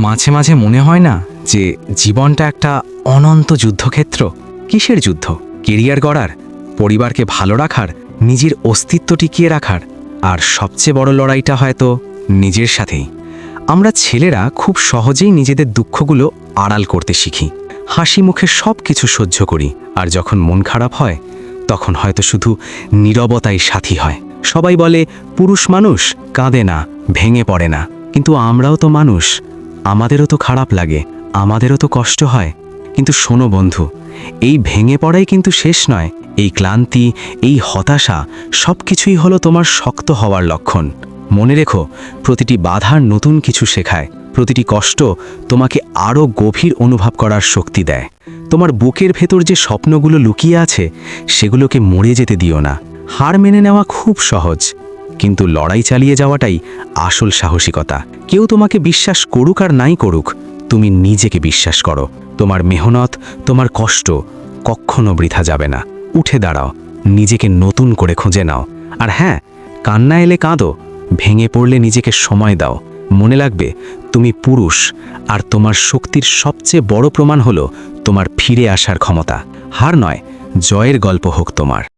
মাঝে মাঝে মনে হয় না যে জীবনটা একটা অনন্ত যুদ্ধক্ষেত্র? কিসের যুদ্ধ? কেরিয়ার গড়ার, পরিবারকে ভালো রাখার, নিজের অস্তিত্ব টিকিয়ে রাখার। আর সবচেয়ে বড় লড়াইটা হয়তো নিজের সাথেই। আমরা ছেলেরা খুব সহজেই নিজেদের দুঃখগুলো আড়াল করতে শিখি, হাসি মুখে সব কিছু সহ্য করি, আর যখন মন খারাপ হয় তখন হয়তো শুধু নীরবতাই সাথী হয়। সবাই বলে পুরুষ মানুষ কাঁদে না, ভেঙে পড়ে না, কিন্তু আমরাও তো মানুষ, আমাদেরও তো খারাপ লাগে, আমাদেরও তো কষ্ট হয়। কিন্তু শোনো বন্ধু, এই ভেঙে পড়াই কিন্তু শেষ নয়। এই ক্লান্তি, এই হতাশা সব কিছুই হলো তোমার শক্ত হওয়ার লক্ষণ। মনে রেখো, প্রতিটি বাধার নতুন কিছু শেখায়, প্রতিটি কষ্ট তোমাকে আরও গভীর অনুভব করার শক্তি দেয়। তোমার বুকের ভেতর যে স্বপ্নগুলো লুকিয়ে আছে সেগুলোকে মরে যেতে দিও না। হার মেনে নেওয়া খুব সহজ, কিন্তু লড়াই চালিয়ে যাওয়াটাই আসল সাহসিকতা। কেউ তোমাকে বিশ্বাস করুক আর নাই করুক, তুমি নিজেকে বিশ্বাস করো। তোমার মেহনত, তোমার কষ্ট কখনো বৃথা যাবে না। উঠে দাঁড়াও, নিজেকে নতুন করে খুঁজে নাও। আর হ্যাঁ, কান্না এলে কাঁদো, ভেঙে পড়লে নিজেকে সময় দাও। মনে রাখবে, তুমি পুরুষ, আর তোমার শক্তির সবচেয়ে বড় প্রমাণ হলো তোমার ফিরে আসার ক্ষমতা। হার নয়, জয়ের গল্প হোক তোমার।